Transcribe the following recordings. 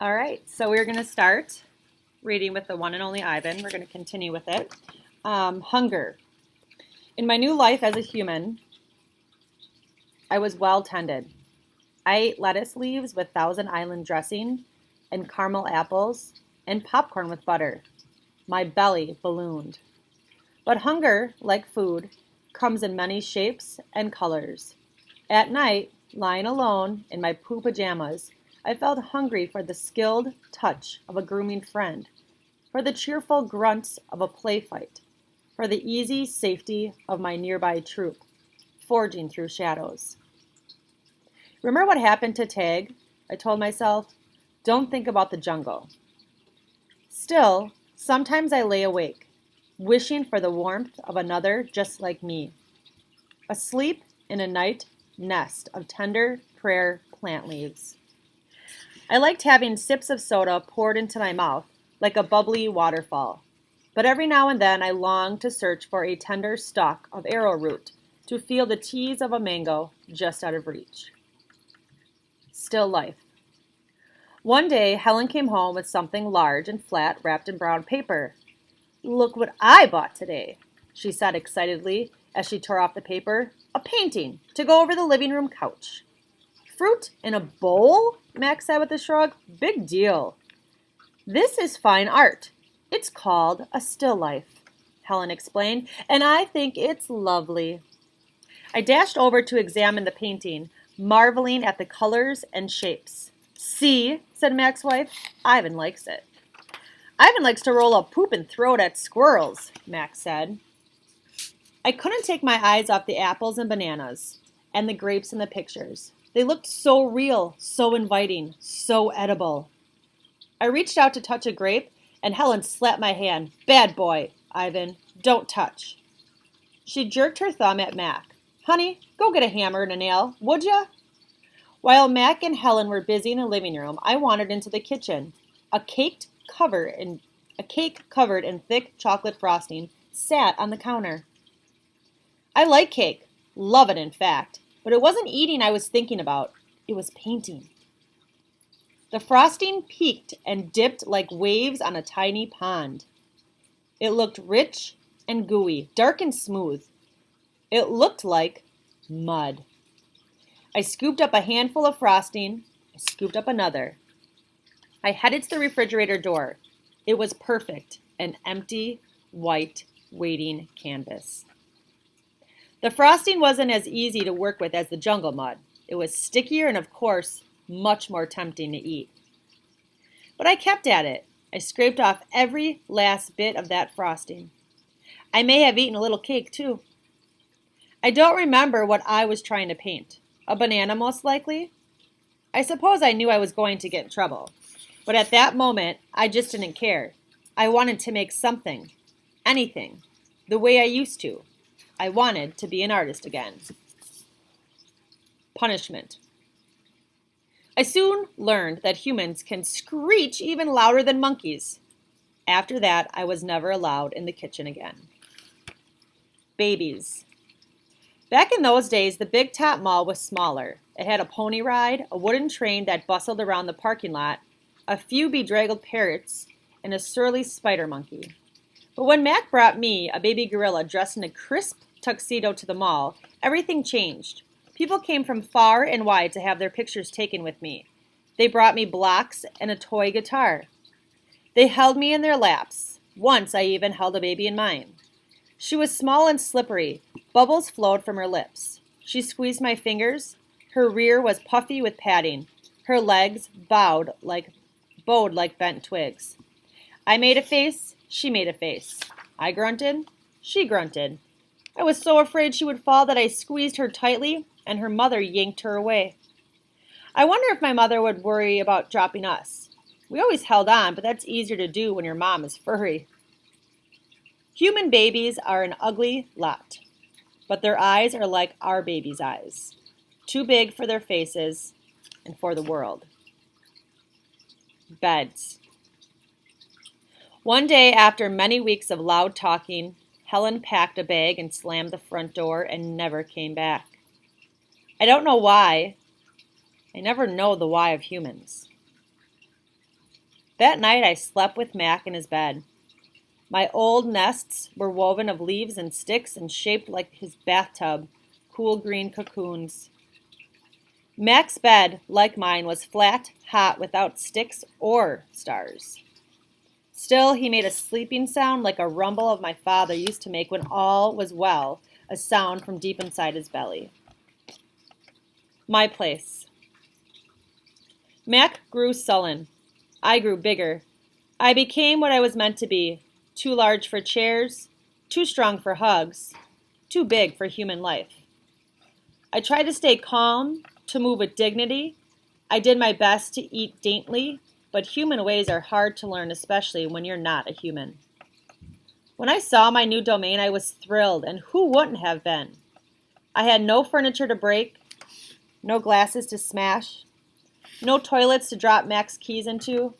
All right, so we're going to start reading with the one and only Ivan. We're going to continue with it. Hunger. In my new life as a human, I was well tended. I ate lettuce leaves with Thousand Island dressing and caramel apples and popcorn with butter. My belly ballooned. But hunger, like food, comes in many shapes and colors. At night, lying alone in my poo pajamas, I felt hungry for the skilled touch of a grooming friend, for the cheerful grunts of a play fight, for the easy safety of my nearby troop, forging through shadows. Remember what happened to Tag? I told myself. Don't think about the jungle. Still, sometimes I lay awake, wishing for the warmth of another just like me, asleep in a night nest of tender prayer plant leaves. I liked having sips of soda poured into my mouth like a bubbly waterfall, but every now and then I longed to search for a tender stalk of arrowroot to feel the tease of a mango just out of reach. Still life. One day, Helen came home with something large and flat wrapped in brown paper. "Look what I bought today," she said excitedly as she tore off the paper. "A painting to go over the living room couch." "Fruit in a bowl?" Max said with a shrug. "Big deal." "This is fine art. It's called a still life," Helen explained, "and I think it's lovely." I dashed over to examine the painting, marveling at the colors and shapes. "See," said Max's wife, "Ivan likes it." "Ivan likes to roll up poop and throw it at squirrels," Max said. I couldn't take my eyes off the apples and bananas and the grapes in the pictures. They looked so real, so inviting, so edible. I reached out to touch a grape, and Helen slapped my hand. "Bad boy, Ivan. Don't touch." She jerked her thumb at Mac. "Honey, go get a hammer and a nail, would ya?" While Mac and Helen were busy in the living room, I wandered into the kitchen. A cake covered in thick chocolate frosting sat on the counter. I like cake, love it in fact, but it wasn't eating I was thinking about. It was painting. The frosting peaked and dipped like waves on a tiny pond. It looked rich and gooey, dark and smooth. It looked like mud. I scooped up a handful of frosting. I scooped up another. I headed to the refrigerator door. It was perfect, an empty, white, waiting canvas. The frosting wasn't as easy to work with as the jungle mud. It was stickier and, of course, much more tempting to eat. But I kept at it. I scraped off every last bit of that frosting. I may have eaten a little cake, too. I don't remember what I was trying to paint. A banana, most likely. I suppose I knew I was going to get in trouble. But at that moment, I just didn't care. I wanted to make something. Anything. The way I used to. I wanted to be an artist again. Punishment. I soon learned that humans can screech even louder than monkeys. After that, I was never allowed in the kitchen again. Babies. Back in those days, the Big Top Mall was smaller. It had a pony ride, a wooden train that bustled around the parking lot, a few bedraggled parrots, and a surly spider monkey. But when Mac brought me, a baby gorilla dressed in a crisp tuxedo, to the mall, everything changed. People came from far and wide to have their pictures taken with me. They brought me blocks and a toy guitar. They held me in their laps. Once I even held a baby in mine. She was small and slippery. Bubbles flowed from her lips. She squeezed my fingers. Her rear was puffy with padding. Her legs bowed like bent twigs. I made a face. She made a face. I grunted. She grunted. I was so afraid she would fall that I squeezed her tightly, and her mother yanked her away. I wonder if my mother would worry about dropping us. We always held on, but that's easier to do when your mom is furry. Human babies are an ugly lot, but their eyes are like our babies' eyes, too big for their faces and for the world. Beds. One day, after many weeks of loud talking, Helen packed a bag and slammed the front door and never came back. I don't know why. I never know the why of humans. That night I slept with Mac in his bed. My old nests were woven of leaves and sticks and shaped like his bathtub, cool green cocoons. Mac's bed, like mine, was flat, hot, without sticks or stars. Still, he made a sleeping sound like a rumble of my father used to make when all was well, a sound from deep inside his belly. My place. Mac grew sullen. I grew bigger. I became what I was meant to be, too large for chairs, too strong for hugs, too big for human life. I tried to stay calm, to move with dignity. I did my best to eat daintily, but human ways are hard to learn, especially when you're not a human. When I saw my new domain, I was thrilled, and who wouldn't have been? I had no furniture to break, no glasses to smash, no toilets to drop Mac's keys into.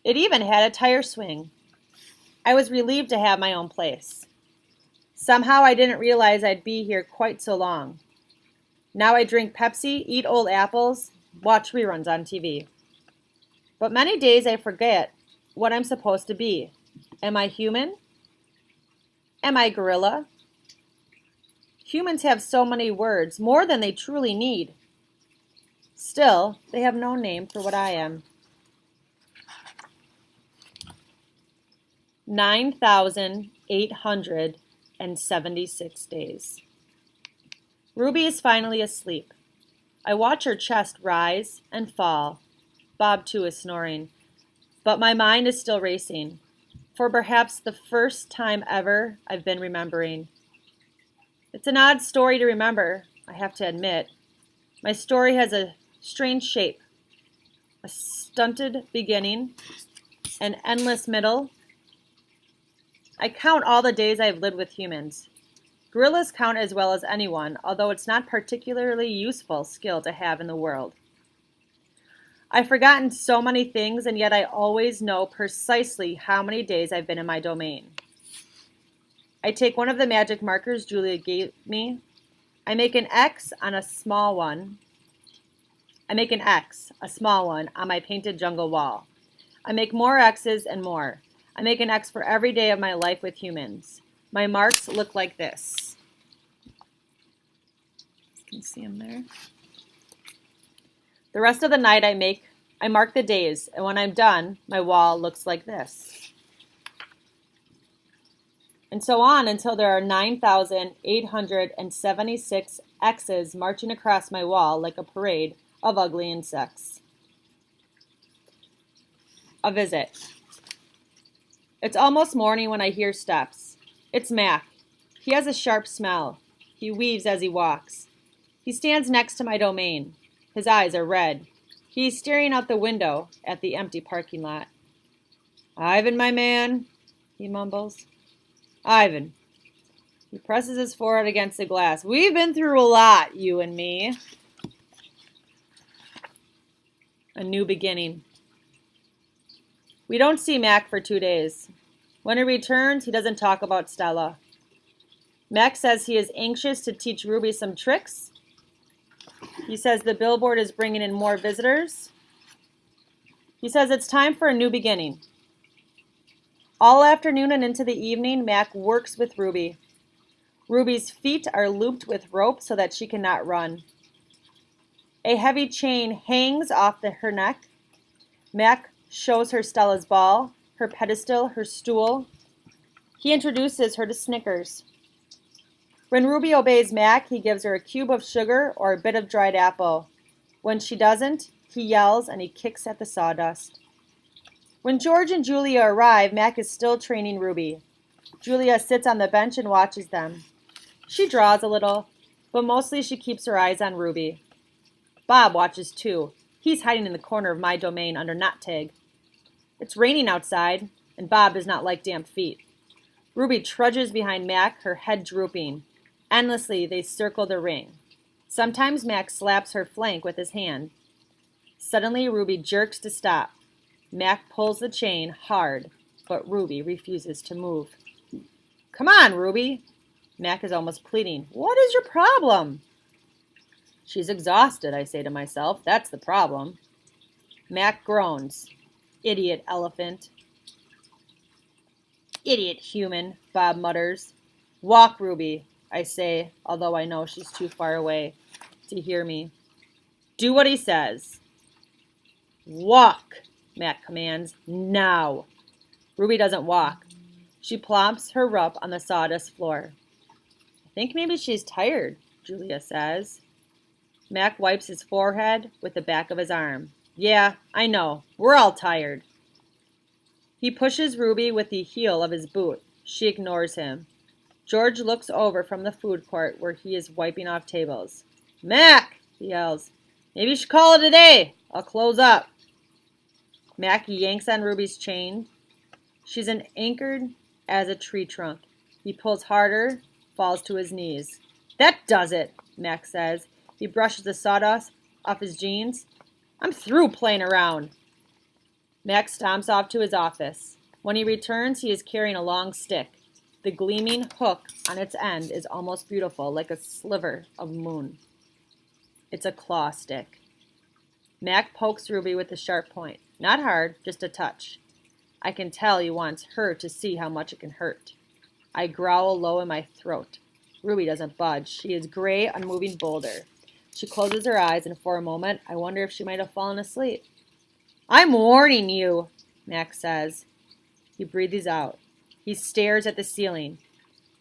It even had a tire swing. I was relieved to have my own place. Somehow I didn't realize I'd be here quite so long. Now I drink Pepsi, eat old apples, watch reruns on TV. But many days I forget what I'm supposed to be. Am I human? Am I gorilla? Humans have so many words, more than they truly need. Still, they have no name for what I am. 9,876 days. Ruby is finally asleep. I watch her chest rise and fall. Bob, too, is snoring. But my mind is still racing. For perhaps the first time ever, I've been remembering. It's an odd story to remember, I have to admit. My story has a strange shape. A stunted beginning, an endless middle. I count all the days I've lived with humans. Gorillas count as well as anyone, although it's not particularly useful skill to have in the world. I've forgotten so many things, and yet I always know precisely how many days I've been in my domain. I take one of the magic markers Julia gave me. I make an X, a small one, on my painted jungle wall. I make more X's and more. I make an X for every day of my life with humans. My marks look like this. You can see them there. The rest of the night I mark the days, and when I'm done, my wall looks like this. And so on until there are 9,876 X's marching across my wall like a parade of ugly insects. A visit. It's almost morning when I hear steps. It's Mac. He has a sharp smell. He weaves as he walks. He stands next to my domain. His eyes are red. He's staring out the window at the empty parking lot. "Ivan, my man," he mumbles. "Ivan." He presses his forehead against the glass. "We've been through a lot, you and me." A new beginning. We don't see Mac for 2 days. When he returns, he doesn't talk about Stella. Mac says he is anxious to teach Ruby some tricks. He says the billboard is bringing in more visitors. He says it's time for a new beginning. All afternoon and into the evening, Mac works with Ruby. Ruby's feet are looped with rope so that she cannot run. A heavy chain hangs off her neck. Mac shows her Stella's ball, her pedestal, her stool. He introduces her to Snickers. When Ruby obeys Mac, he gives her a cube of sugar or a bit of dried apple. When she doesn't, he yells and he kicks at the sawdust. When George and Julia arrive, Mac is still training Ruby. Julia sits on the bench and watches them. She draws a little, but mostly she keeps her eyes on Ruby. Bob watches too. He's hiding in the corner of my domain under knot tag. It's raining outside, and Bob does not like damp feet. Ruby trudges behind Mac, her head drooping. Endlessly, they circle the ring. Sometimes Mac slaps her flank with his hand. Suddenly, Ruby jerks to stop. Mac pulls the chain hard, but Ruby refuses to move. "Come on, Ruby." Mac is almost pleading. "What is your problem?" "She's exhausted," I say to myself. "That's the problem." Mac groans. Idiot elephant. Idiot human, Bob mutters. Walk, Ruby, I say, although I know she's too far away to hear me. Do what he says. Walk, Mac commands. Now. Ruby doesn't walk. She plumps her rup on the sawdust floor. I think maybe she's tired, Julia says. Mac wipes his forehead with the back of his arm. Yeah, I know. We're all tired. He pushes Ruby with the heel of his boot. She ignores him. George looks over from the food court where he is wiping off tables. Mac, he yells. Maybe you should call it a day. I'll close up. Mac yanks on Ruby's chain. She's anchored as a tree trunk. He pulls harder, falls to his knees. That does it, Mac says. He brushes the sawdust off his jeans. I'm through playing around. Mac stomps off to his office. When he returns, he is carrying a long stick. The gleaming hook on its end is almost beautiful, like a sliver of moon. It's a claw stick. Mac pokes Ruby with the sharp point. Not hard, just a touch. I can tell he wants her to see how much it can hurt. I growl low in my throat. Ruby doesn't budge. She is gray, unmoving boulder. She closes her eyes, and for a moment, I wonder if she might have fallen asleep. I'm warning you, Mac says. He breathes out. He stares at the ceiling.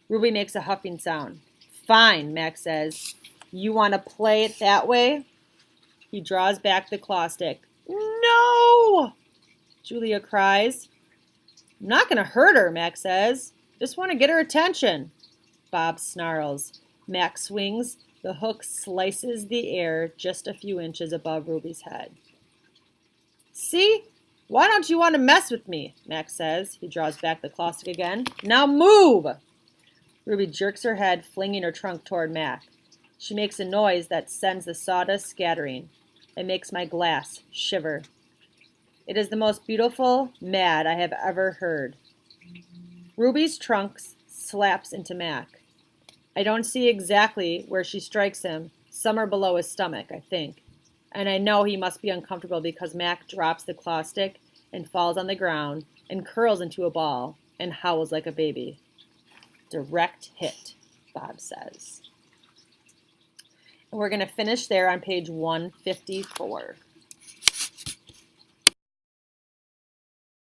Ruby makes a huffing sound. Fine, Mac says. You want to play it that way? He draws back the claw stick. No! Julia cries. I'm not going to hurt her, Mac says. Just want to get her attention. Bob snarls. Mac swings. The hook slices the air just a few inches above Ruby's head. See? Why don't you want to mess with me? Mac says. He draws back the claw stick again. Now move! Ruby jerks her head, flinging her trunk toward Mac. She makes a noise that sends the sawdust scattering. It makes my glass shiver. It is the most beautiful mad I have ever heard. Ruby's trunk slaps into Mac. I don't see exactly where she strikes him, somewhere below his stomach, I think. And I know he must be uncomfortable because Mac drops the claw stick and falls on the ground and curls into a ball and howls like a baby. Direct hit, Bob says. And we're going to finish there on page 154.